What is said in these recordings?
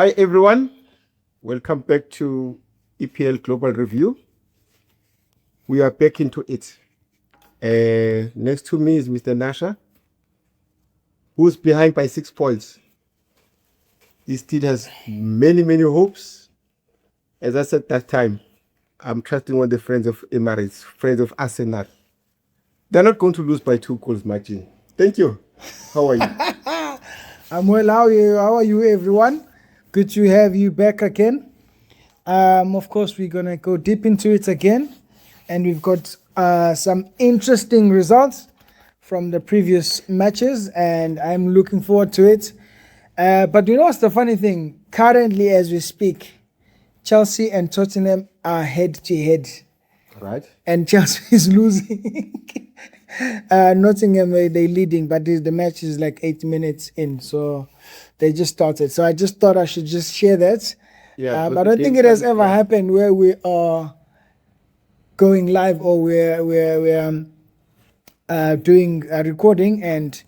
Hi everyone, welcome back to EPL Global Review. We are back into it. Next to me is Mr. Nasha, who's behind by 6 points. He still has many hopes. As I said that time, I'm trusting on the friends of Emirates, friends of Arsenal. They're not going to lose by 2 goals margin. Thank you. How are you? I'm well. How are you, everyone? Good to have you back again. Of course, we're gonna go deep into it again, and we've got some interesting results from the previous matches, and I'm looking forward to it. But you know what's the funny thing? Currently, as we speak, Chelsea and Tottenham are head to head, Right? and Chelsea is losing. Nottingham, they're leading, but the match is like 8 minutes in, so they just started. So I just thought I should just share that. Yeah, But I don't think it has ever happened where we are going live or we're doing a recording and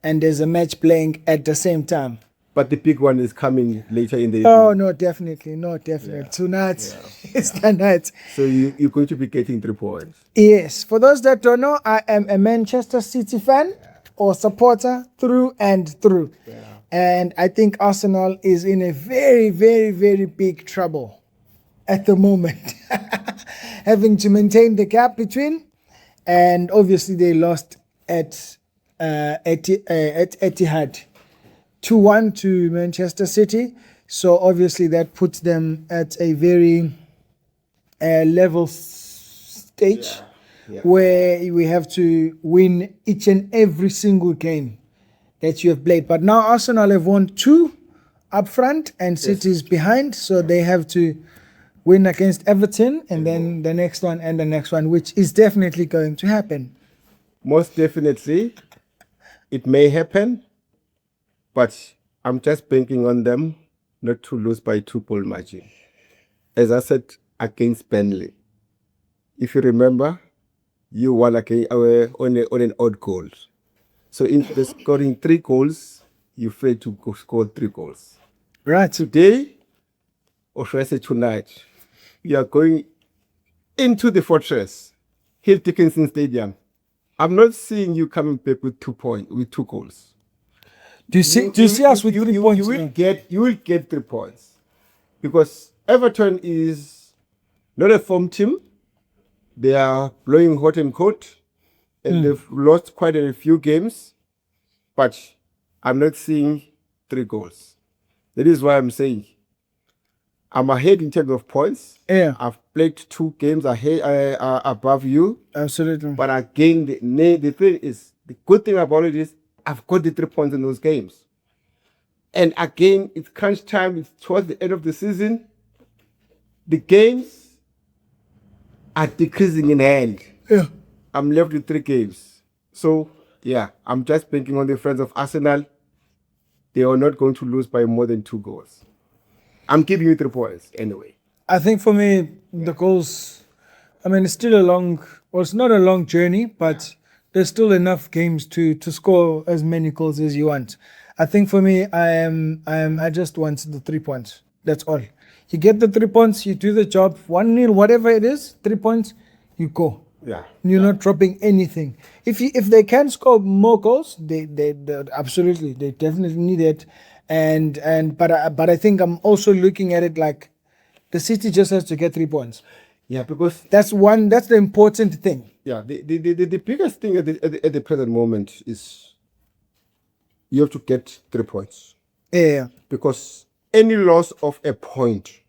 there's a match playing at the same time. But the big one is coming later in the Oh evening. no, definitely, no, definitely. Yeah. Tonight, Yeah. it's the night. So you're going to be getting 3 points. Yes, for those that don't know, I am a Manchester City fan or supporter through and through. Yeah. And I think Arsenal is in a very big trouble at the moment, having to maintain the gap between. And obviously, they lost at Etihad 2-1 to Manchester City. So obviously, that puts them at a very level stage Yeah. where we have to win each and every single game that you have played. But now Arsenal have won 2 up front and City is behind, so they have to win against Everton and then the next one and the next one, which is definitely going to happen. Most definitely, it may happen, but I'm just banking on them not to lose by 2-goal margin. As I said against Burnley, if you remember, you won again on an odd goal. So instead of scoring 3 goals, you failed to score 3 goals. Right. Today, or should I say tonight, we are going into the fortress, Hill Dickinson Stadium. I'm not seeing you coming back with 2 points, with 2 goals. Do you see us with 3 points? You will get 3 points because Everton is not a form team. They are blowing hot and cold, and they've lost quite a few games. But I'm not seeing 3 goals. That is why I'm saying I'm ahead in terms of points. Yeah, I've played 2 games ahead above you. absolutely. But again, the thing is, the good thing about it is I've got the 3 points in those games. And again, it's crunch time. It's towards the end of the season. The games are decreasing in hand. Yeah. I'm left with 3 games. So, yeah, I'm just banking on the friends of Arsenal. They are not going to lose by more than 2 goals. I'm giving you 3 points anyway. I think for me, the goals, I mean, it's still it's not a long journey, but there's still enough games to score as many goals as you want. I think for me, I just want the 3 points. That's all. You get the 3 points, you do the job, 1-0, whatever it is, 3 points, you go. Yeah. You're not dropping anything. If they can score more goals, they absolutely, they definitely need it. But I think I'm also looking at it like the City just has to get 3 points. Yeah, because That's the important thing. yeah, the biggest thing at the present moment is you have to get 3 points. Yeah. Because any loss of a point,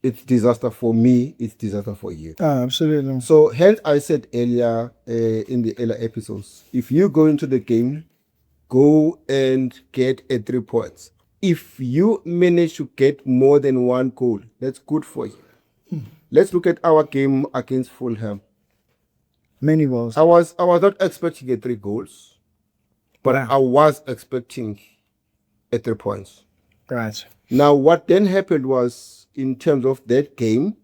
it's disaster for me, it's disaster for you. Absolutely. So hence I said earlier in the earlier episodes, if you go into the game, go and get 3 points. If you manage to get more than 1 goal, that's good for you. Let's look at our game against Fulham. Many goals. I was not expecting 3 goals, but Wow. I was expecting 3 points. Right. Now, what then happened was, in terms of that game,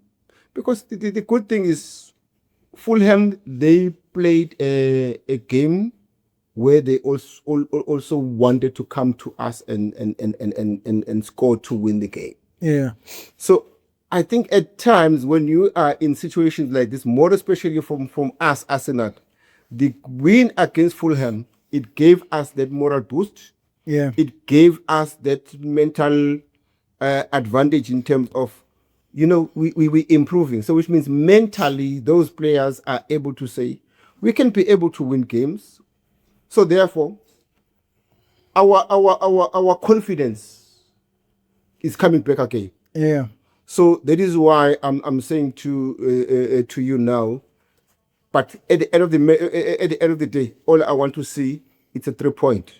because the good thing is, Fulham, they played a game where they also wanted to come to us and score to win the game. Yeah. So I think at times when you are in situations like this, more especially from us, Arsenal, the win against Fulham, it gave us that moral boost. Yeah. It gave us that mental advantage in terms of, we improving. So which means mentally those players are able to say, we can be able to win games. So therefore, our confidence is coming back again. Yeah. So that is why I'm saying to you now. But at the end of the day, all I want to see it's a 3-point,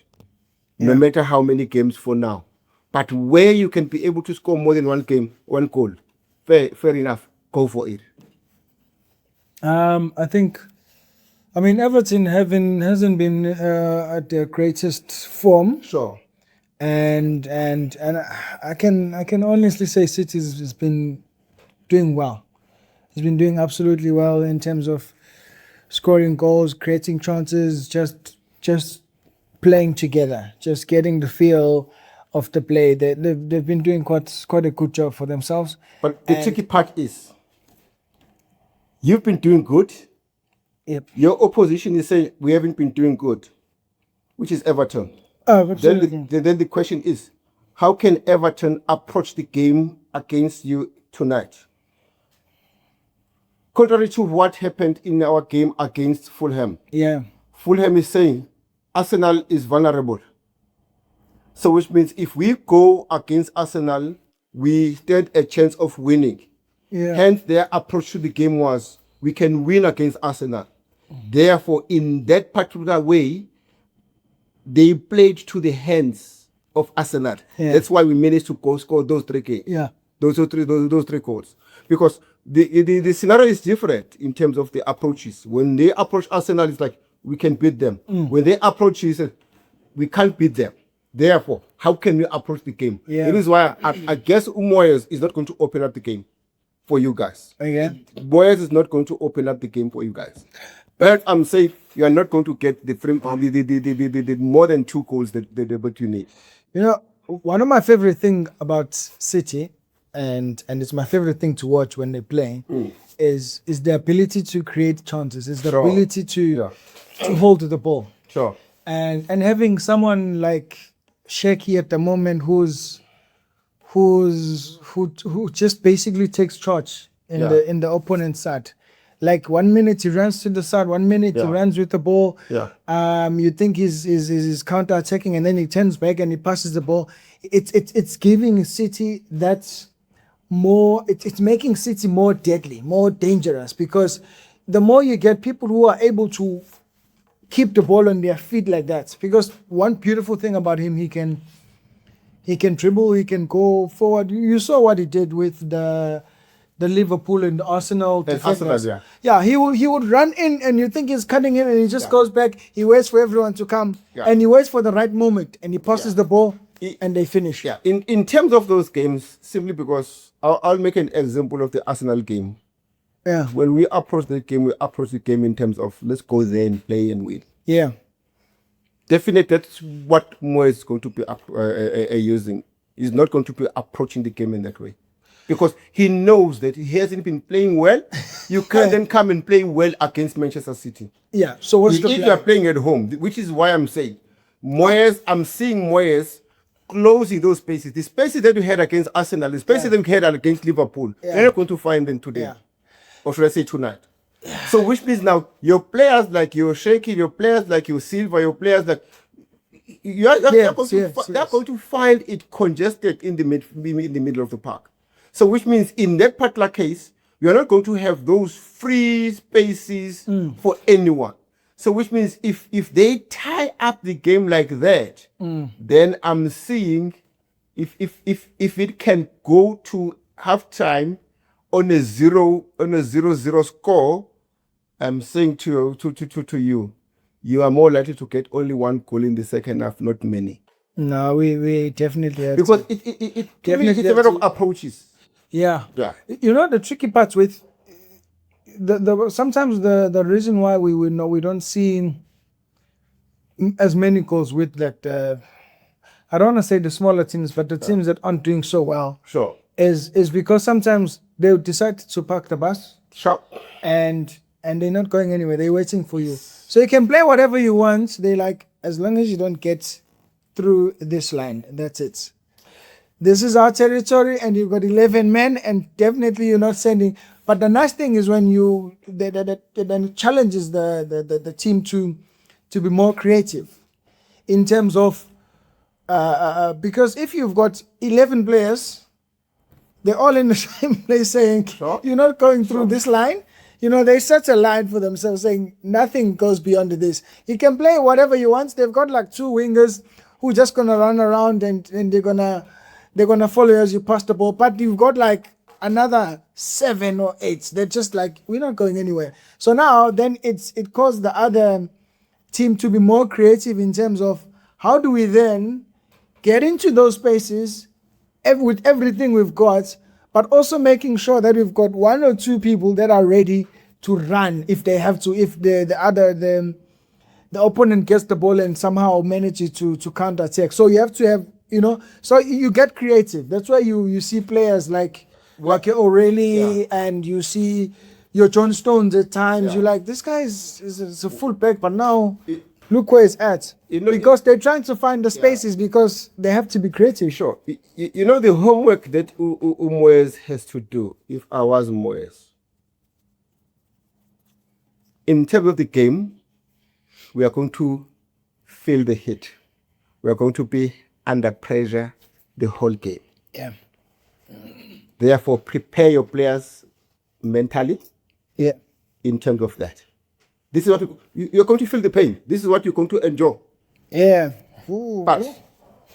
no matter how many games for now. But where you can be able to score more than one goal, fair enough, go for it. I mean, Everton hasn't been at their greatest form. Sure. And I can honestly say City has been doing well. It's been doing absolutely well in terms of scoring goals, creating chances, just playing together, just getting the feel of the play. They've been doing quite a good job for themselves. But the tricky part is, you've been doing good. Yep. Your opposition is saying we haven't been doing good, which is Everton. Oh, absolutely. Then the question is, how can Everton approach the game against you tonight? Contrary to what happened in our game against Fulham. Yeah. Fulham is saying Arsenal is vulnerable. So which means if we go against Arsenal, we stand a chance of winning. Yeah. Hence their approach to the game was, we can win against Arsenal. Therefore, in that particular way, they played to the hands of Arsenal. Yeah. That's why we managed to score those 3 games. Yeah. Those three goals. Because the scenario is different in terms of the approaches. When they approach Arsenal, it's like, we can beat them. When they approach us, we can't beat them. Therefore, how can we approach the game? Yeah. It is why I guess Moyes is not going to open up the game for you guys. Okay. Moyes is not going to open up the game for you guys. But I'm saying you are not going to get the more than 2 goals that you need. You know, one of my favorite thing about City, and it's my favorite thing to watch when they play, is the ability to create chances. Is the ability to hold the ball. Sure. And having someone like Shaki at the moment who just basically takes charge in the opponent's side. Like 1 minute he runs to the side, 1 minute he runs with the ball. Yeah. You think he's counter attacking, and then he turns back and he passes the ball. It's giving City that more. It's making City more deadly, more dangerous, because the more you get people who are able to keep the ball on their feet like that. Because one beautiful thing about him, he can dribble, he can go forward. You saw what he did with the Liverpool and the Arsenal defenders. Yeah, he would run in, and you think he's cutting in, and he just goes back. He waits for everyone to come, and he waits for the right moment, and he passes the ball, and they finish. Yeah. In terms of those games, simply because I'll make an example of the Arsenal game. Yeah. When we approach the game in terms of, let's go there and play and win. Yeah. Definitely, that's what Moyes is going to be using. He's not going to be approaching the game in that way, because he knows that he hasn't been playing well. You can't then come and play well against Manchester City. Yeah. So what's the if plan? you are playing at home, which is why I'm saying Moyes. I'm seeing Moyes closing those spaces. The spaces that we had against Arsenal, the spaces that we had against Liverpool, you're not going to find them today. Yeah. Or should I say tonight? So which means now your players like your Shaky, your players like your Silva, your players like they're going to find it congested in the middle of the park. So which means in that particular case, you are not going to have those free spaces for anyone. So which means if they tie up the game like that, then I'm seeing if it can go to halftime on a 0-0 score, I'm saying to you, you are more likely to get only 1 goal in the second half, not many. No, we definitely have because to. It's a matter of approaches. Yeah. Yeah. You know, the tricky parts with sometimes the reason why we don't see as many goals with that. I don't want to say the smaller teams, but the teams that aren't doing so well Sure. is because sometimes they decide to park the bus Sure. and they're not going anywhere. They're waiting for you. So you can play whatever you want. They like, as long as you don't get through this line, that's it. This is our territory, and you've got 11 men, and definitely you're not sending. But the nice thing is when you then it challenges the team to be more creative in terms of because if you've got 11 players, they're all in the same place saying, Sure. you're not going through this line. You know, they set a line for themselves saying nothing goes beyond this. You can play whatever you want. They've got like 2 wingers who are just gonna run around and they're gonna follow you as you pass the ball. But you've got like another 7 or 8. They're just like, we're not going anywhere. So now then it caused the other team to be more creative in terms of how do we then get into those spaces with everything we've got, but also making sure that we've got 1 or 2 people that are ready to run if they have to, if the opponent gets the ball and somehow manages to counter attack. So you have to have, you know, so you get creative. That's why you see players like Wake O'Reilly and you see your John Stones at times. You're like, this guy is a full back, but now look where it's at. You know, because they're trying to find the spaces because they have to be creative. Sure. You know the homework that Moyes has to do, if I was Moyes. In terms of the game, we are going to feel the heat. We are going to be under pressure the whole game. Yeah. Therefore, prepare your players mentally Yeah. in terms of that. This is what you're going to feel the pain. This is what you're going to enjoy. Yeah. Ooh. But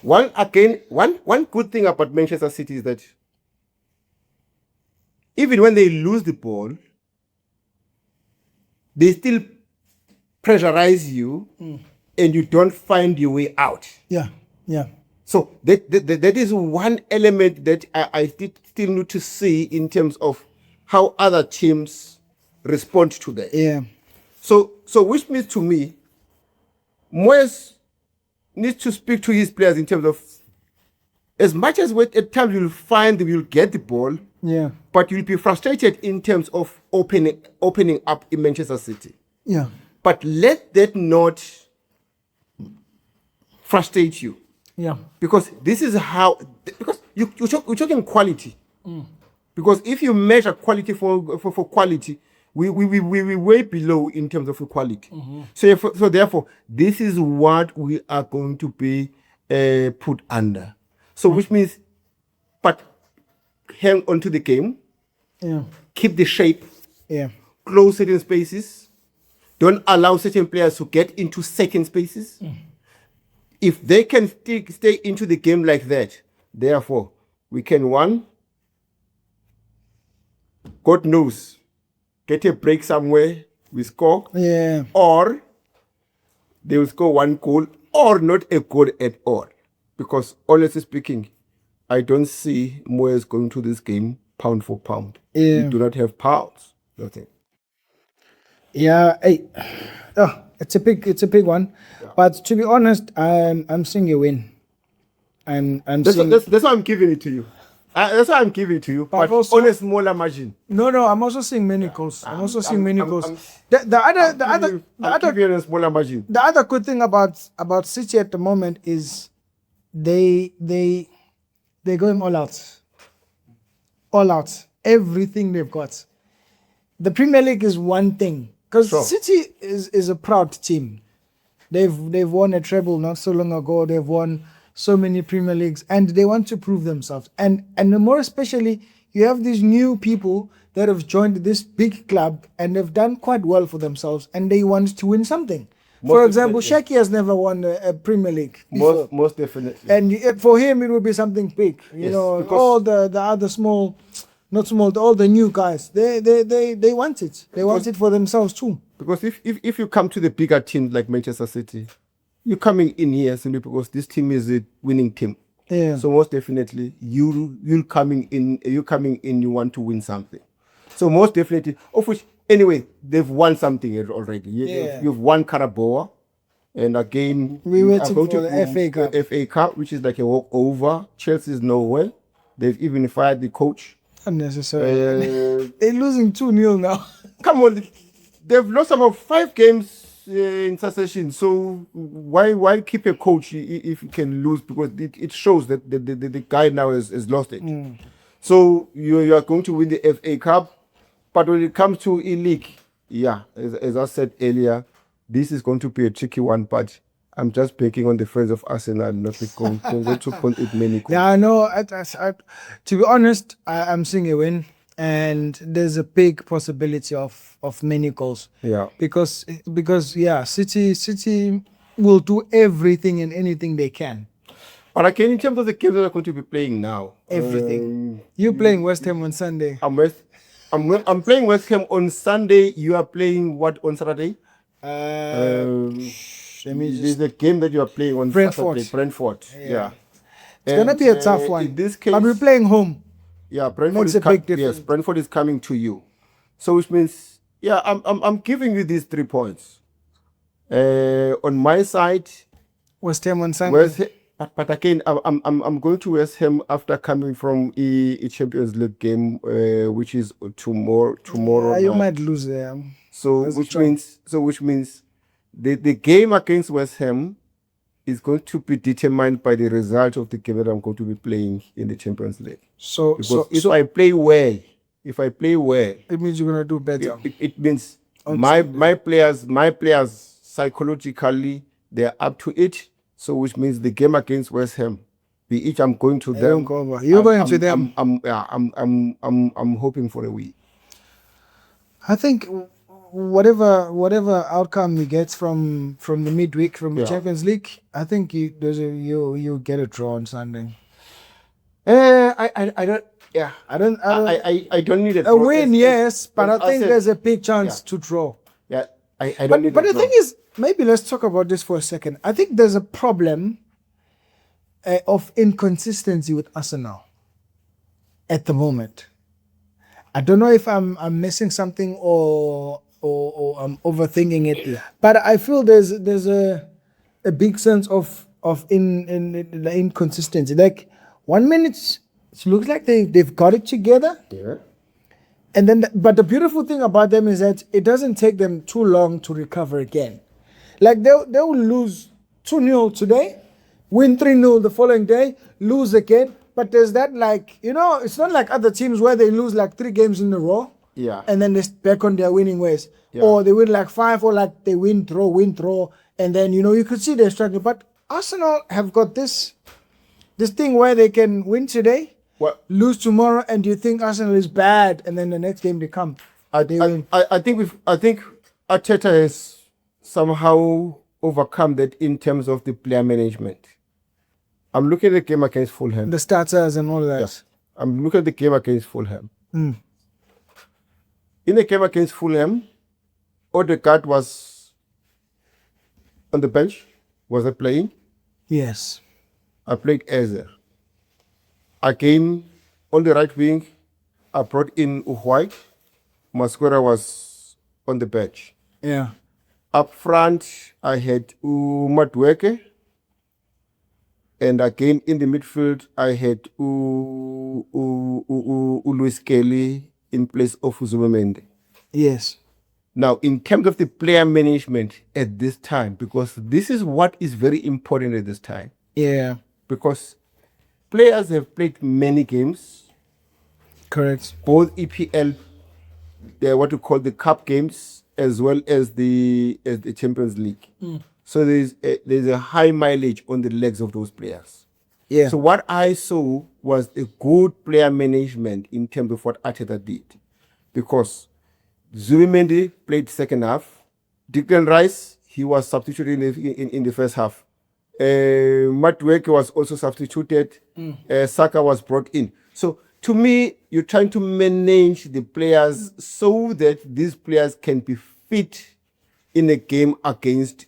one good thing about Manchester City is that even when they lose the ball, they still pressurize you and you don't find your way out. Yeah. Yeah. So that is one element that I still need to see in terms of how other teams respond to that. Yeah. So which means to me, Moyes needs to speak to his players in terms of, as much as at times you'll get the ball, Yeah. but you'll be frustrated in terms of opening up in Manchester City. Yeah. But let that not frustrate you. Yeah. Because this is how, because you're talking quality. Because if you measure quality for quality, we way below in terms of quality. So therefore, this is what we are going to be put under. So which means, but hang on to the game, Yeah. keep the shape, Yeah. close certain spaces, don't allow certain players to get into second spaces. If they can stay into the game like that, therefore, we can, one, God knows, get a break somewhere, we score, Yeah. or they will score 1 goal, or not a goal at all. Because honestly speaking, I don't see Moyes going to this game pound for pound. Yeah. We do not have pounds. Nothing. Yeah. Hey. Oh, it's a big one. But to be honest, I'm seeing you win. I'm That's seeing. why I'm giving it to you. That's why I'm giving it to you. But also- on a smaller margin. No, I'm also seeing many goals. I'm also seeing many I'm- goals. I'm- The I'm giving you a smaller margin. the other good thing about City at the moment is they're going all out, everything they've got. The Premier League is one thing because Sure. City is a proud team. They've won a treble not so long ago. They've won so many Premier Leagues, and they want to prove themselves. And more especially, you have these new people that have joined this big club and they've done quite well for themselves, and they want to win something. For Most example, definitely. Shaki has never won a Premier League before. Most definitely. And for him, it will be something big. You Yes, know, because- all the other small, not small, all the new guys, they want it. They want it for themselves too. Because if you come to the bigger teams like Manchester City, you're coming in here simply because this team is a winning team. Yeah. So most definitely, you coming in, you want to win something. So most definitely, of which anyway they've won something already. Yeah. You've won Carabao, And again, We are waiting going for the go FA Cup. the FA Cup, which is like a walkover. Chelsea's nowhere. They've even fired the coach. Unnecessary. Uh, They're losing 2-0 now. come on, they've lost about 5 games in succession. So why keep a coach if you can lose? Because it shows that the guy now has lost it. So you are going to win the FA Cup, but when it comes to E-League, yeah, as I said earlier, this is going to be a tricky one. But I'm just banking on the friends of Arsenal not to go to concede many goals. Yeah, I know. To be honest, I'm seeing a win, and there's a big possibility of many goals. Yeah. Because yeah, City will do everything and anything they can. But again, in terms of the games that are going to be playing now, Everything. You're playing West Ham on Sunday. I'm playing West Ham on Sunday. You are playing what on Saturday? Let me There's a game that you are playing on Brentford. Saturday. Brentford. Yeah. It's gonna be a tough one. In this case, but we're playing home. yeah, Brentford Makes is a big difference. yes, Brentford is coming to you. So which means, yeah, I'm giving you these 3 points. On my side, West Ham on Sunday. but again, I'm going to West Ham after coming from a Champions League game, which is tomorrow. You night. might lose there. So That's which strong. means the game against West Ham is going to be determined by the result of the game that I'm going to be playing in the Champions League. So Because if I play well, it means you're gonna do better. it means my players psychologically they're up to it. So which means the game against West Ham, be it I'm going to them. You're going to them. I'm hoping for a win. I think whatever outcome we get from the midweek from the Yeah. Champions League, I think you get a draw on Sunday. I don't. Yeah, I don't. I don't need a win, yes, but I think said, there's a big chance to draw. Yeah, I don't need. But the thing is, maybe let's talk about this for a second. I think there's a problem of inconsistency with Arsenal at the moment. I don't know if I'm missing something or I'm overthinking it, but I feel there's a big sense of inconsistency. Like 1 minute it looks like they've got it together. Yeah. And then, but the beautiful thing about them is that it doesn't take them too long to recover again. Like they will lose 2-0 today, win 3-0 the following day, lose again. But there's that it's not like other teams where they lose like 3 games in a row. Yeah. And then they're back on their winning ways. Yeah. Or they win like 5, or like they win, draw. And then, you could see they're struggling. But Arsenal have got this thing where they can win today, lose tomorrow, and you think Arsenal is bad, and then the next game they come. I think Arteta has somehow overcome that in terms of the player management. I'm looking at the game against Fulham. The starters and all that. Yes. I'm looking at the game against Fulham. Mm. In the game against Fulham, Odegaard was on the bench. Was I playing? Yes. I played Eze. Again, on the right wing, I brought in Uhuay. Masquera was on the bench. Yeah. Up front, I had Madweke. And again, in the midfield, I had Luis Kelly in place of Zubimendi. Yes. Now, in terms of the player management at this time, because this is what is very important at this time. Yeah. Because players have played many games. Correct. Both EPL, they're what we call the cup games, as well as the Champions League. So there's a high mileage on the legs of those players. Yeah. So what I saw was a good player management in terms of what Arteta did. Because Zubimendi played second half. Declan Rice, he was substituted in the first half. Madweke was also substituted. Saka was brought in. So to me, you're trying to manage the players so that these players can be fit in a game against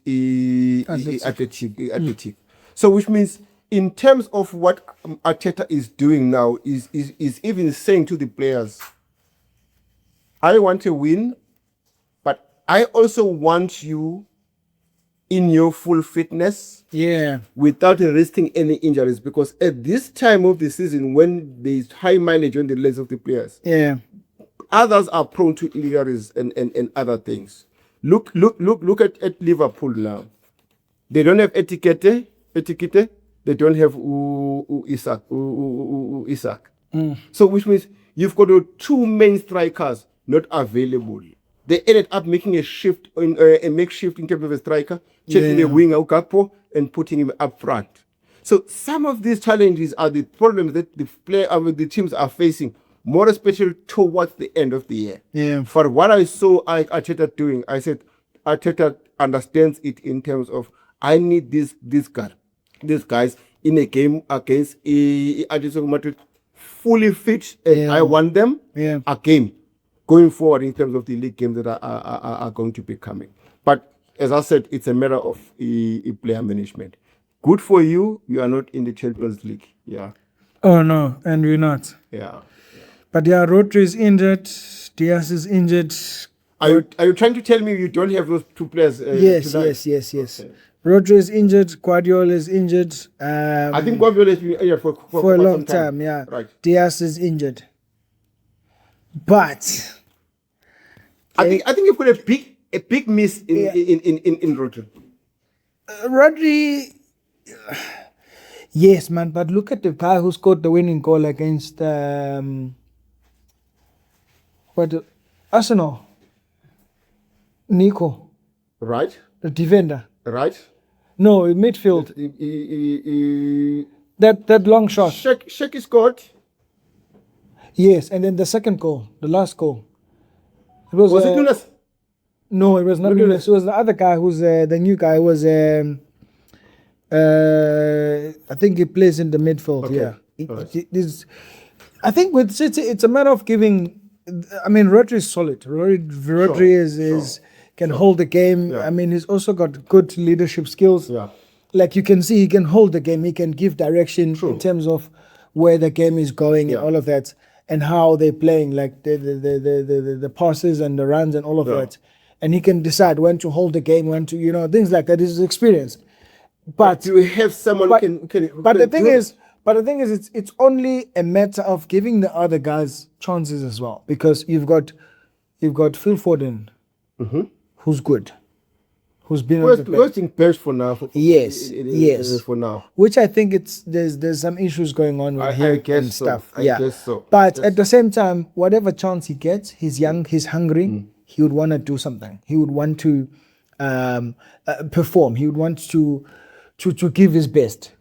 Athletic. So which means in terms of what Arteta is doing now is even saying to the players, I want a win, but I also want you in your full fitness Yeah. without risking any injuries, because at this time of the season, when there is high mileage on the legs of the players, Yeah. others are prone to injuries and other things. Look at Liverpool now. They don't have etiquette. They don't have Isak. So which means you've got two main strikers not available. They ended up making a makeshift in terms of a striker, checking a winger Gakpo and putting him up front. So some of these challenges are the problems that the teams are facing, more especially towards the end of the year. Yeah. For what I saw Arteta doing, I said Arteta understands it in terms of, I need these guys in a game against Atletico Madrid fully fit, and Yeah. I want them Yeah. a game going forward in terms of the league games that are going to be coming. But as I said, it's a matter of player management. Good for you. You are not in the Champions League. Yeah. Oh no, and we're not. Yeah. But yeah, Rodri is injured. Diaz is injured. Are you trying to tell me you don't have those two players? Yes. Okay. Rodri is injured. Guardiola is injured. I think Guardiola has been injured for for a quite long some time. Yeah. Right. Diaz is injured. But I think you've got a big miss in Rodri. Rodri, yes, man. But look at the guy who scored the winning goal against Arsenal. Nico, Right. the defender. Right. No, in midfield. That long shot. Shecky scored. Yes, and then the second goal, the last goal. It was, Was it Nunes? No, it was not Not Nunes. Nunes. It was the other guy who's the new guy. Was I think he plays in the midfield. Okay. Yeah. Alright. I think with City, it's a matter of giving. I mean, Rodri is solid. Rodri is can hold the game. Yeah. I mean, he's also got good leadership skills. Yeah. Like you can see, he can hold the game. He can give direction True. in terms of where the game is going Yeah. and all of that, and how they're playing, like the passes and the runs and all of Yeah. that. And he can decide when to hold the game, when to things like that. Is his experience. But Do we have someone but, who can but the thing do it? is, it's only a matter of giving the other guys chances as well, because you've got Phil Foden, who's good, who's been on the bench. Waiting best for now. Yes, yes. For now. Which I think there's some issues going on with I him guess and so. stuff. I yeah, guess so. But Yes. at the same time, whatever chance he gets, he's young, he's hungry. He would want to do something. He would want to perform. He would want to give his best,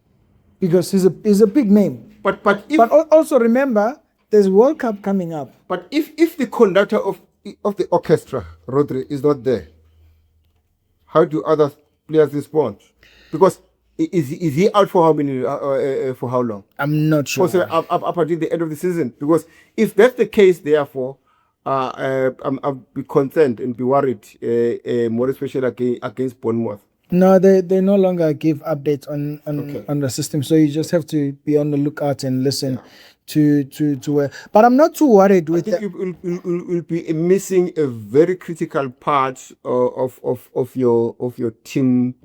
because he's a big name. But if But also remember, there's World Cup coming up. if the conductor of the orchestra, Rodri, is not there, how do other players respond? Because is he out for how many for how long? I'm not sure. Also up until the end of the season. Because if that's the case, therefore, I'll be concerned and be worried, more especially against Bournemouth. No, they no longer give updates on Okay. on the system, so you just have to be on the lookout and listen to where. But I'm not too worried I with think that. you'll be missing a very critical part of your team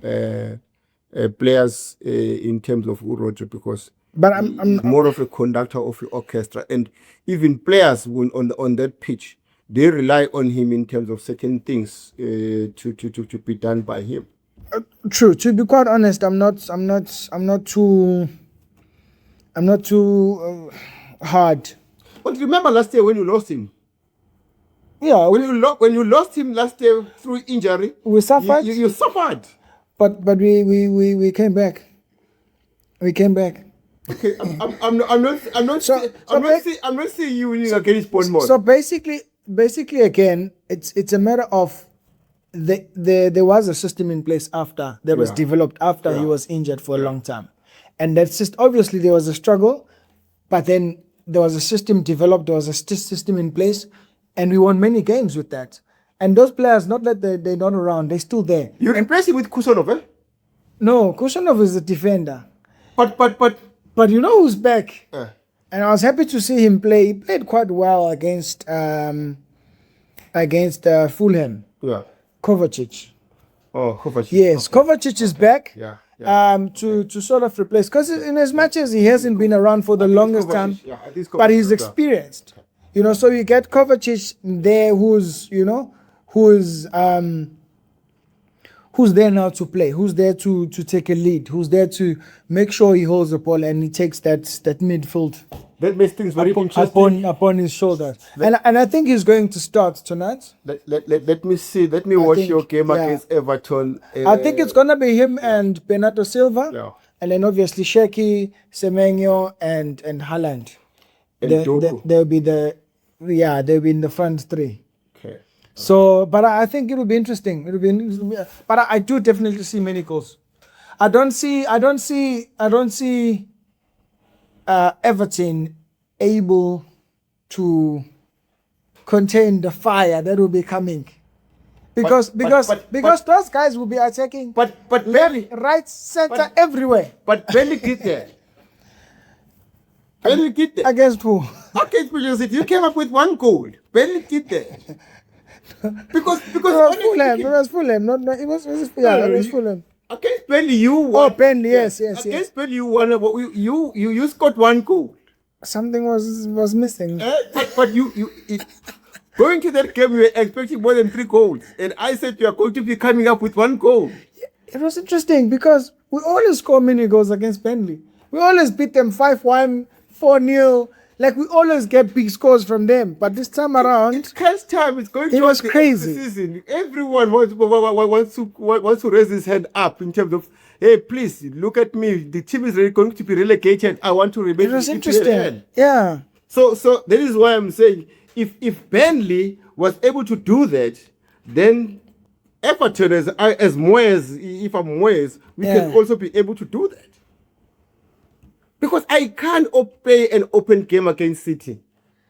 players in terms of Rodri, because But I'm he's more of a conductor of the orchestra, and even players on that pitch, they rely on him in terms of certain things to be done by him. true. To be quite honest, I'm not too hard. But remember last year when you lost him? Yeah, When you lost him last year through injury, we suffered, you suffered. but we came back. We came back. Okay, I'm not saying you winning against Bournemouth. So basically, again, it's a matter of there was a system in place after that was Yeah. developed after he Yeah. was injured for a long time, and that's just obviously there was a struggle, but then there was a system developed, there was a system in place, and we won many games with that. And those players, not that they're not around, they're still there. You replace him with Kusanov, eh? No, Kusanov is a defender, But but you know who's back? uh, And I was happy to see him play. He played quite well against Fulham. yeah. Kovacic. Oh, Kovacic. Yes, Kovacic is back. Yeah. Yeah. To sort of replace, because in as much as he hasn't been around for the longest time, Yeah, I think it's but he's Kovacic. experienced. You know, so you get Kovacic there, who's there now to play, who's there to take a lead, who's there to make sure he holds the ball and he takes that midfield That makes things very interesting. upon his shoulders. And I think he's going to start tonight. Let me see. Let me watch think, your game yeah. against Everton. I think it's gonna be him and Bernardo Silva, Yeah. and then obviously Sheki, Semenyo, and Haaland. And Doku. They'll be they'll be in the front three. Okay. So, but I think it'll be interesting. But I do definitely see many goals. I don't see Everton able to contain the fire that will be coming, because those guys will be attacking But left, right, center, everywhere. But Benny did that. Benny did that. Against who? Against Manchester City, you came up with one goal. Benny did that. Because It was Fulham. It was Fulham. It was Fulham. Against Burnley, you won. Oh, Burnley, yes. Against Burnley, you won. You scored one goal. Something was missing. But going to that game, you were expecting more than 3 goals, and I said you are going to be coming up with 1 goal. It was interesting because we always score many goals against Burnley. We always beat them 5-1, 4-0. Like, we always get big scores from them. But this time around, Cash time is going. It was the crazy. Season. Everyone wants to raise his hand up in terms of, hey, please look at me. The team is going to be relegated. I want to remain. it was in interesting. EPL. Yeah. So that is why I'm saying if Burnley was able to do that, then Everton as Moyes, if I'm Moyes, we can Yeah. also be able to do that. Because I can't play an open game against City.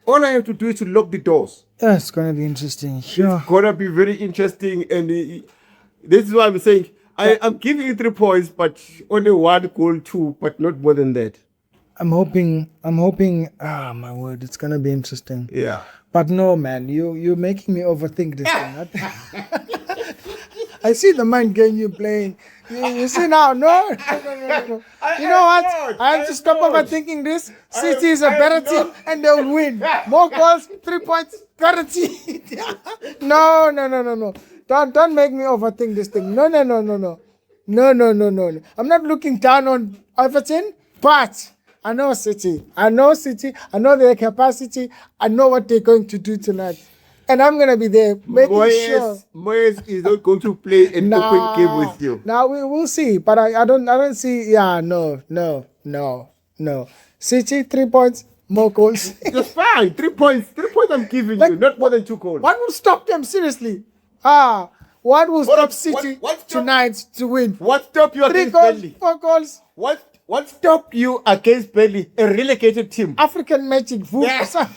All I have to do is to lock the doors. Yeah, it's going to be interesting. Sure. It's gonna be very interesting, and this is why I'm saying I'm giving you 3 points, but only 1 goal, 2, but not more than that. I'm hoping, ah, my word, it's going to be interesting. Yeah. But no, man, you're making me overthink this thing. I see the mind game you're playing. You see now, no. You know what? I have to stop overthinking this. City is a better team and they'll win. More goals, 3 points, guaranteed. No. Don't make me overthink this thing. No. I'm not looking down on Everton, but I know City. I know their capacity. I know what they're going to do tonight. And I'm going to be there making sure. Moyes is not going to play an open game with you. Now we will see. But I don't see. Yeah, no. City, 3 points, more goals. That's fine. 3 points. 3 points I'm giving you. Not more than 2 goals. What will stop them, seriously? What will stop City what stop- tonight to win? What stopped you 3 against goals, Burnley? 4 goals. What stopped you against Burnley, a relegated team? African magic. Yeah.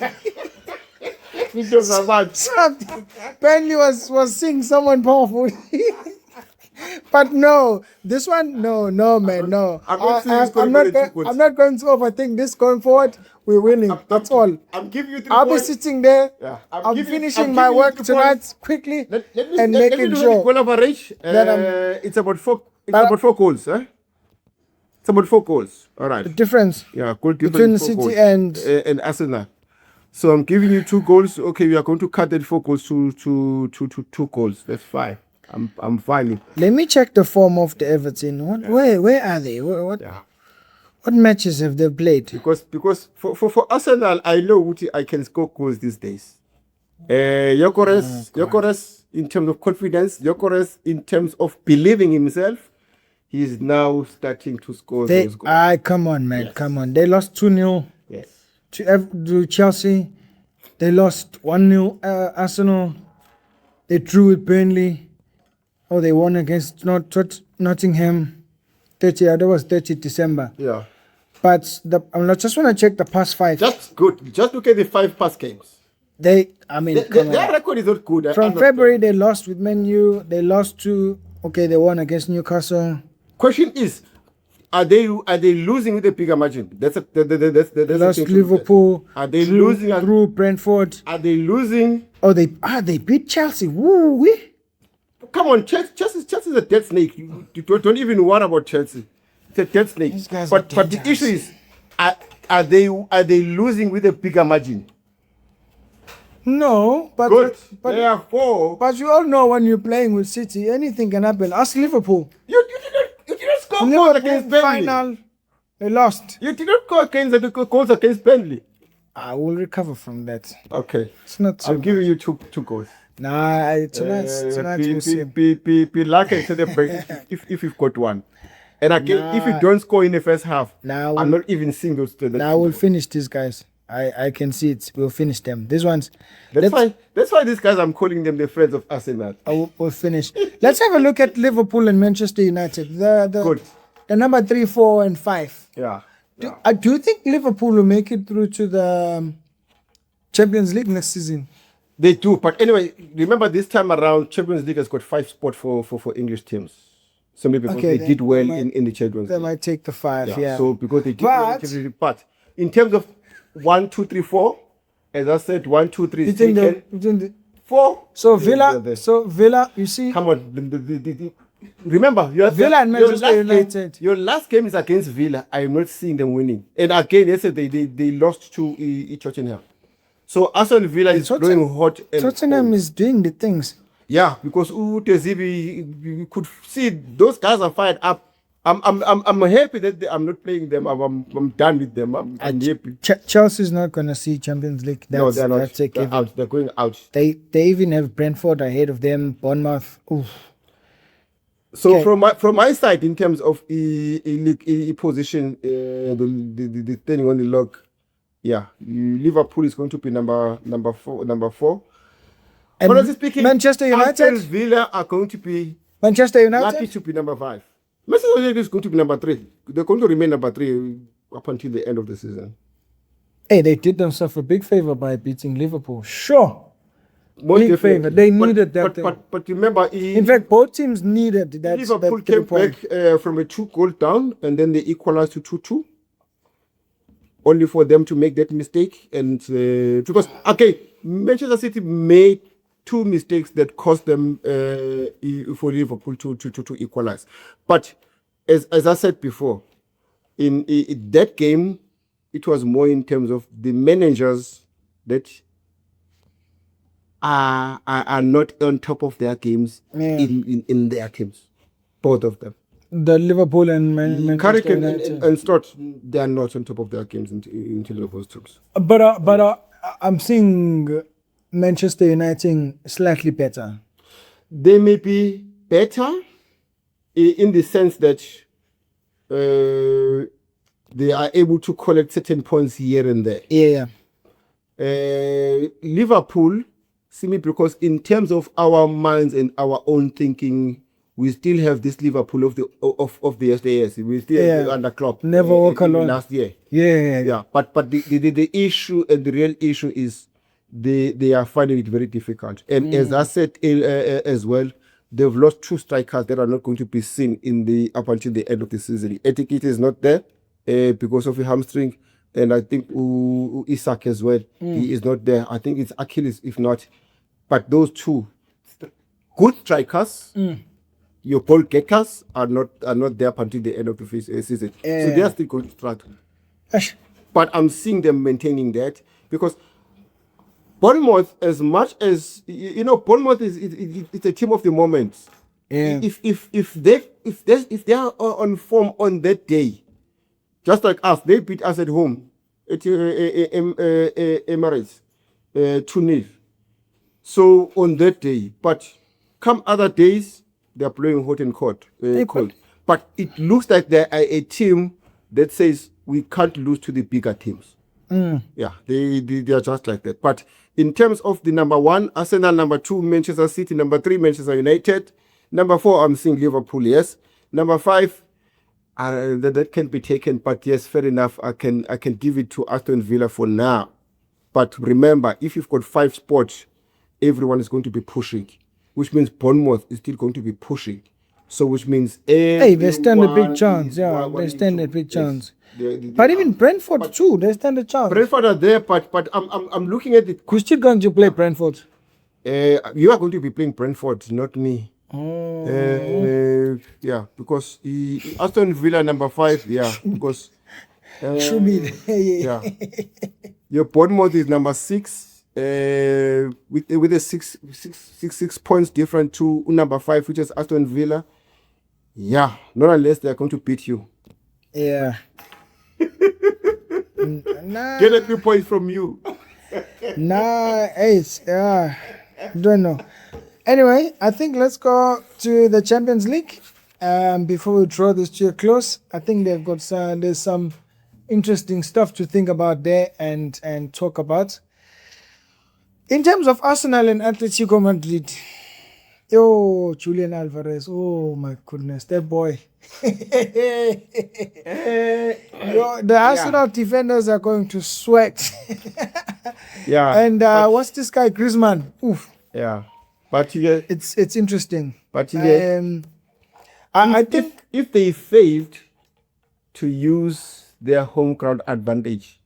It was about. Something. Burnley was seeing someone powerful. But no, this one, no, man, no. I'm not saying it's gonna be the 2 goals. I'm not going to overthink this going forward. We're winning. That's all. I'm giving you 3 I'll be points. sitting there. Yeah. I'm giving finishing my you work 3 tonight points. quickly Let me and making do sure the goal average. that I'm- It's about 4. It's about 4 goals. It's about 4 goals. All right. the difference Yeah, goal difference between 4 City goals. and and Arsenal. So I'm giving you 2 goals. Okay, we are going to cut that 4 goals to 2 goals. That's fine. I'm fine. let me check the form of the Everton. Where are they? What matches have they played? Because for Arsenal, I know I can score goals these days. Gyökeres in terms of confidence, Gyökeres in terms of believing himself, he is now starting to score those goals. Come on, man, come on. They lost 2-0 Yes. to Chelsea. They lost 1-0 Arsenal. They drew with Burnley. Oh, they won against Nottingham. That was 30 December. Yeah. But I just want to check the past 5. Just good. Just look at the 5 past games. Their Their record is not good. From February, they lost with Man U. They lost to. Okay, they won against Newcastle. Question is, are they losing with a bigger margin? That's They lost thing to look at. Liverpool. Are they drew losing? through Brentford? Are they losing? Oh, they beat Chelsea. Woo wee. come on, Chelsea's a dead snake. You don't even worry about Chelsea. It's a dead snake. These guys are But the issue is, are they losing with a bigger margin? No, but Good. but Therefore, but you all know when you're playing with City, anything can happen. Ask Liverpool. you didn't score goals against Liverpool Burnley. final, they lost. You didn't score goals against Burnley. I will recover from that. Okay. It's not I'm so. giving you two goals. Nah, tonight we'll see. Be lucky to the break if you've got one. And again, if you don't score in the first half, Now I'm not even seeing those two. Now we'll finish these guys. I can see it. We'll finish them. These ones. That's why these guys, I'm calling them the friends of Arsenal. We'll finish. Let's have a look at Liverpool and Manchester United. Good. The number 3, 4, and 5. Yeah. Do you think Liverpool will make it through to the Champions League next season? They do. But anyway, remember this time around, Champions League has got 5 spots for English teams. Simply because Okay, they did well might- in the Champions They League. might take the 5, yeah. So because they did well in But- the Champions League. But in terms of 1, 2, 3, 4, as I said, 1, 2, 3 You is think taken. you think 4. so they're there. Villa, you see, Come on. Remember, Villa and Manchester United. Your last game is against Villa. I am not seeing them winning. And again, yesterday they lost to Tottenham. So Aston Villa is Tottenham- growing hot. And Tottenham is doing the things. yeah, because Tezibi, you could see those guys are fired up. I'm happy that I'm not playing them. I'm done with them. I'm happy. Chelsea's not going to see Champions League. No, That's, they're not. that's a They're given. out. They're going out. They even have Brentford ahead of them. Bournemouth. Oof. So Okay. from my side, in terms of a position, the thing on the log, yeah, Liverpool is going to be number 4. And Honestly speaking, Manchester Aston United. Villa are going to be Manchester lucky United. to be number 5. Manchester United is going to be number 3. They're going to remain number 3 up until the end of the season. Hey, they did themselves a big favor by beating Liverpool. Sure. Most Big definitely. favor. They needed that thing. But remember, In fact, both teams needed that. Liverpool that came 3 point. back from a 2-goal down, and then they equalized to 2-2. Only for them to make that mistake, and because Manchester City made 2 mistakes that cost them for Liverpool to equalize. But as I said before, in that game, it was more in terms of the managers that are not on top of their games Yeah. in their teams, both of them. The Liverpool and Manchester Carrick United. and Stott, they are not on top of their games in terms of those teams. But I'm seeing Manchester United slightly better. They may be better in the sense that they are able to collect certain points here and there. Yeah. Liverpool, simply because in terms of our minds and our own thinking, we still have this Liverpool of the SDS. We still have under Klopp. Never walk alone. Last year. Yeah. Yeah, but the issue and the real issue is they are finding it very difficult. And as I said as well, they've lost 2 strikers that are not going to be seen up until the end of the season. Etiquette is not there because of a hamstring, and I think Isak as well. He is not there. I think it's Achilles, if not. But those 2 good strikers. Your goal getters are not there up until the end of the season. So they are still going to struggle. Ash. But I'm seeing them maintaining that because Bournemouth, as much as Bournemouth it's a team of the moment. Yeah. If they are on form on that day, just like us, they beat us at home at Emirates 2-0. So on that day, but come other days, they are playing hot and cold. But it looks like they are a team that says we can't lose to the bigger teams. Yeah, they are just like that. But in terms of the number 1, Arsenal, number 2, Manchester City, number 3, Manchester United, number 4, I'm seeing Liverpool, yes. Number 5, that can be taken, but yes, fair enough. I can give it to Aston Villa for now. But remember, if you've got 5 spots, everyone is going to be pushing, which means Bournemouth is still going to be pushing. So which means Hey, they stand a big everyone chance. is Yeah, one they stand a into- big yes. chance. They But even are. Brentford too, they stand a chance. Brentford are there, but I'm looking at it. Who's still going to play Brentford? You are going to be playing Brentford, not me. Yeah, because Aston Villa number 5. Yeah, because Should be. yeah, your Bournemouth is number 6. With a six points different to number 5, which is Aston Villa. Yeah, not unless they are going to beat you. Yeah. Nah. Get a 3 points from you. Nah, Ace. Yeah, don't know. Anyway, I think let's go to the Champions League. Before we draw this to a close, I think they've got there's some interesting stuff to think about there and talk about. In terms of Arsenal and Atletico Madrid, yo, Julian Alvarez. Oh my goodness, that boy. Yo, the Arsenal defenders are going to sweat. Yeah. And what's this guy, Griezmann? Oof. Yeah. But you, It's interesting. but you, I think if they failed to use their home ground advantage,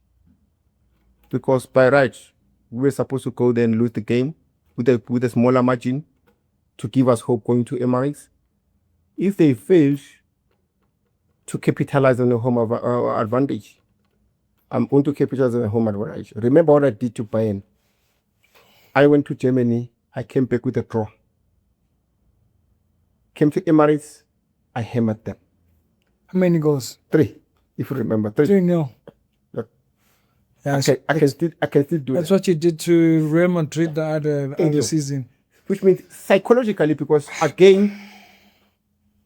because by right we were supposed to go there and lose the game with a smaller margin to give us hope going to Emirates. If they failed to capitalize on the home advantage, I'm going to capitalize on the home advantage. Remember what I did to Bayern? I went to Germany. I came back with a draw. Came to Emirates. I hammered them. how many goals? 3, if you remember. 3. 3-0. Look, Yeah, I can still do that's that. what you did to Real Madrid the other season. Which means psychologically, because again,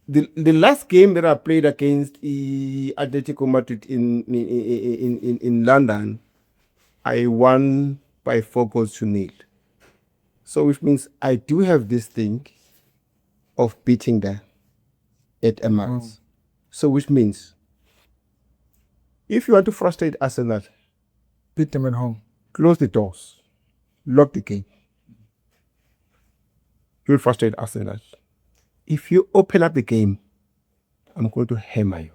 the last game that I played against Atletico Madrid in London, I won by 4-0. So which means I do have this thing of beating them at Emirates. So which means if you want to frustrate Arsenal, Beat them at home. close the doors, lock the gate. You'll frustrate Arsenal. If you open up the game, I'm going to hammer you.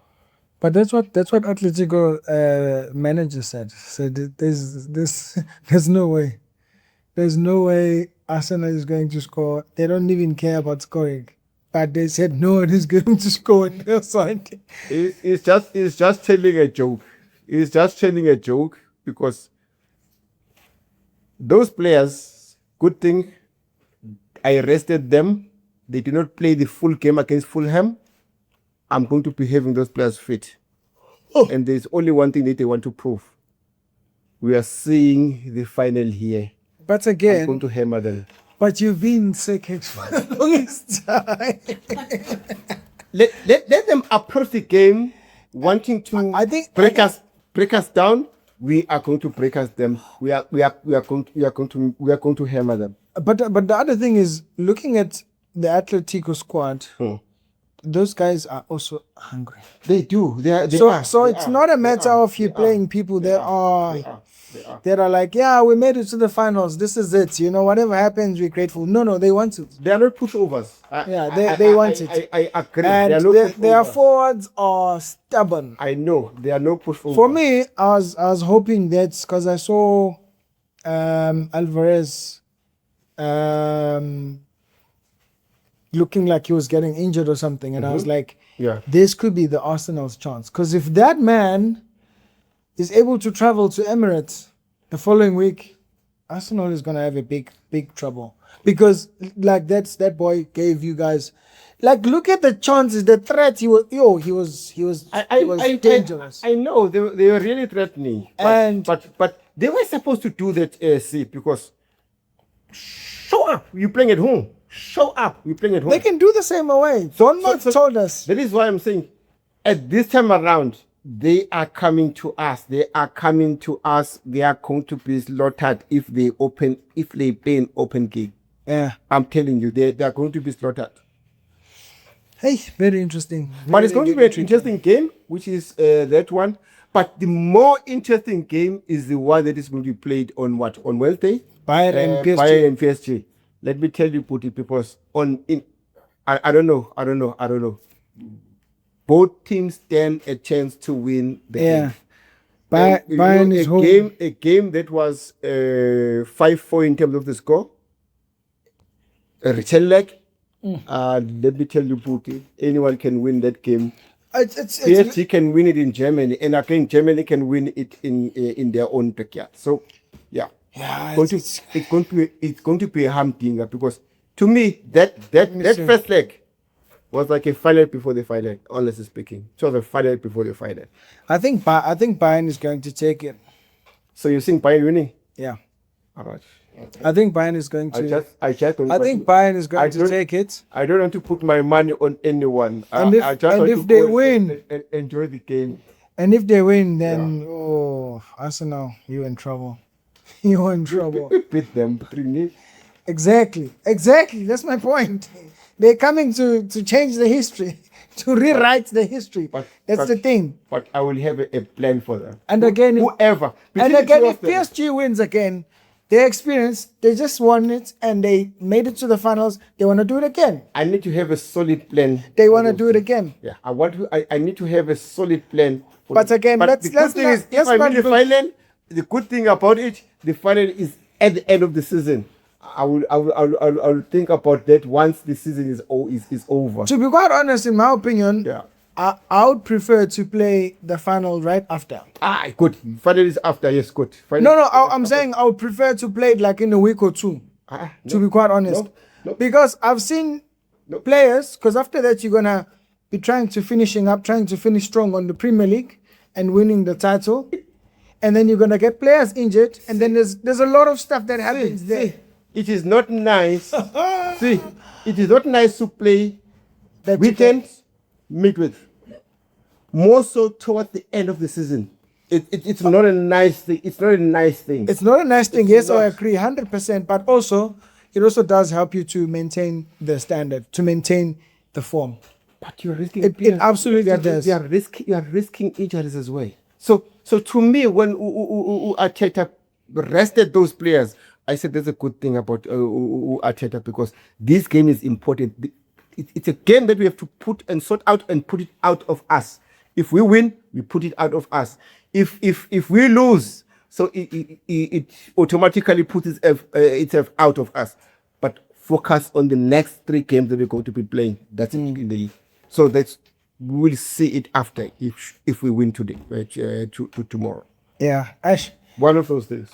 But that's what Atletico manager said. Said there's no way. There's no way Arsenal is going to score. They don't even care about scoring. But they said no one is going to score on their side. It's just telling a joke. It's just telling a joke because those players, good thing, I rested them. They did not play the full game against Fulham. I'm going to be having those players fit. And there's only one thing that they want to prove. We are seeing the final here. But I'm again, going to hammer them. but you've been second for the longest time. Let them approach the game wanting to I think- break us down. We are going to break us them. We are going to hammer them. But the other thing is, looking at the Atletico squad, those guys are also hungry. They do. They are. So it's not a matter of you playing people that are like, yeah, we made it to the finals. This is it. You know, whatever happens, we're grateful. No, they want it. They are not pushovers. They want it. I agree. And they are not their pushovers. forwards are stubborn. I know they are no pushovers. For me, I was hoping that because I saw Alvarez looking like he was getting injured or something, and I was like, yeah. this could be the Arsenal's chance. Because if that man is able to travel to Emirates the following week, Arsenal is gonna have a big trouble. Because like that boy gave you guys, like, look at the chances, the threat. He was dangerous. I know they were really threatening. But they were supposed to do that, because show up. You're playing at home. Show up. You're playing at home. They can do the same away. Bournemouth told us. That is why I'm saying, at this time around, they are coming to us. They are coming to us. They are going to be slaughtered if they play an open game. Yeah. I'm telling you, they are going to be slaughtered. Hey, very interesting. But it's going to be an interesting game, which is that one. But the more interesting game is the one that is going to be played on what? On Wednesday? Bayern and PSG. Bayern and PSG. Let me tell you, Puti, because I don't know. Both teams stand a chance to win the game. Bayern is home. A game that was 5-4 in terms of the score. A return leg, Let me tell you, Puki, anyone can win that game. It's PSG can win it in Germany, and again, Germany can win it in their own backyard. So, yeah, yeah, it's going to be a humdinger, because to me that first leg was like a final before the final. Honestly speaking, it was a final before the final. I think Bayern is going to take it. So you think Bayern winning? Yeah, All right. I think Bayern is going to. I don't I think Bayern is going to take it. I don't want to put my money on anyone. And if- I just and want if to they go win- and enjoy the game. And if they win, then oh, Arsenal, you're in trouble. You're in trouble. Beat them 3-0. Exactly. That's my point. They're coming to change the history, to rewrite the history. That's the thing. But I will have a plan for them. And again, Whoever. and between the again, two if of them. PSG wins again, their experience, they just won it and they made it to the finals. They want to do it again. I need to have a solid plan. They want to do it again. Yeah, I need to have a solid plan. But again, let's the good thing not- is, if let's I not win the go- final, the good thing about it, the final is at the end of the season. I will think about that once the season is over. To be quite honest, in my opinion, Yeah. I would prefer to play the final right after. Good. Final is after. Yes, good. Final No, is I'm saying I would prefer to play it like in a week or two. To be quite honest, No. because I've seen No. players. Because after that, you're gonna be trying to finish strong on the Premier League and winning the title, and then you're gonna get players injured, and then there's a lot of stuff that happens there. It is not nice. See, it is not nice to play That you weekends midweek. More so towards the end of the season. It's not a nice thing. It's not a nice thing. It's not a nice thing. Yes, I not. agree 100%. But also, it also does help you to maintain the standard, to maintain the form. But you're risking. It absolutely does. You are risking injuries as well. So to me, when Arteta rested those players, I said there's a good thing about Arteta, because this game is important. It's a game that we have to put and sort out and put it out of us. If we win, we put it out of us. If we lose, so it automatically puts itself out of us. But focus on the next 3 games that we're going to be playing. That's it in the. So we'll see it after if we win today, tomorrow. Yeah, Ash. One of those days.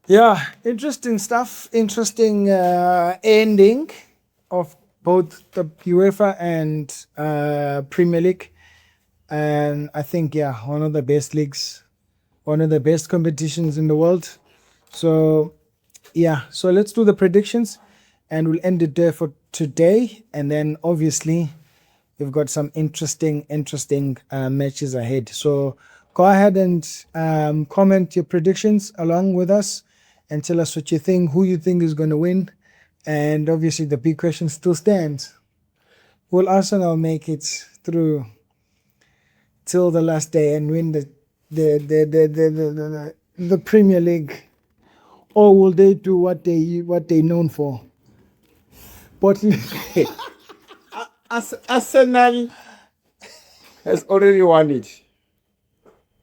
Yeah, interesting stuff. Interesting ending of both the UEFA and Premier League. And I think, one of the best leagues, one of the best competitions in the world. So let's do the predictions and we'll end it there for today. And then obviously we've got some interesting matches ahead. So go ahead and comment your predictions along with us and tell us what you think, who you think is going to win. And obviously the big question still stands. Will Arsenal make it through till the last day and win the Premier League, or will they do what they known for? But Arsenal has already won it.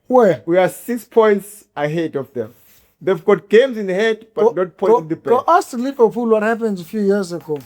where? We are 6 points ahead of them. They've got games in the head, but not points in the Go back. ask Liverpool what happened a few years ago.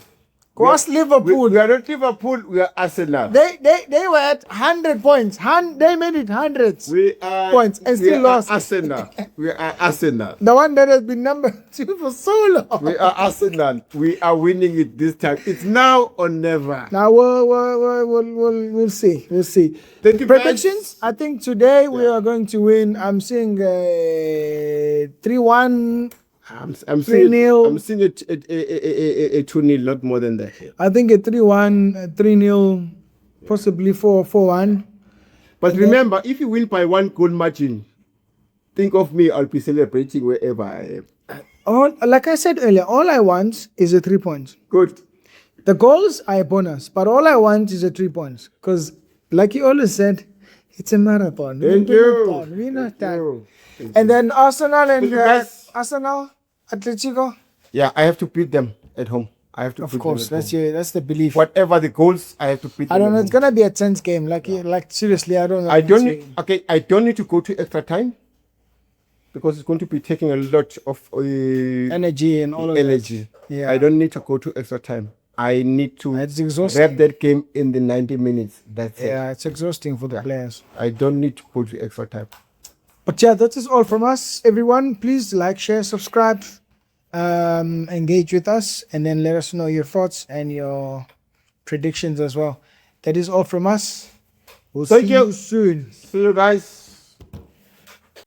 Go ask Liverpool. We are not Liverpool, we are Arsenal. They were at 100 points. They made it hundreds. We are Points and still lost. Arsenal. We are Arsenal. The one that has been number 2 for so long. We are Arsenal. We are winning it this time. It's now or never. Now we'll see. We'll see. Thank you, guys. Predictions. I think today we are going to win. I'm seeing 3-1. I'm 3-0. I'm seeing it a 2-0, not more than that. I think a 3-1, 3-0, possibly 4-1. But remember, if you win by 1 goal margin, think of me. I'll be celebrating wherever I am. Like I said earlier, all I want is a 3 points. Good. The goals are a bonus, but all I want is a 3 points. Because, like you always said, it's a marathon. Thank you. We're not done. Thank you. And then Arsenal and Thank you, guys. Arsenal, Atletico. Yeah, I have to beat them at home. I have to. Of beat course, them at home. that's the belief. Whatever the goals, I have to beat them. I don't know. at It's home. gonna be a tense game. Like seriously, I don't know. I don't need. Okay, I don't need to go to extra time because it's going to be taking a lot of energy and all of energy. that. Yeah. I don't need to go to extra time. I need to It's exhausting. wrap that game in the 90 minutes. That's it. Yeah, it's exhausting for the players. I don't need to put extra time. But yeah, that is all from us, everyone. Please like, share, subscribe, engage with us, and then let us know your thoughts and your predictions as well. That is all from us. We'll Thank see you. you soon. See you guys.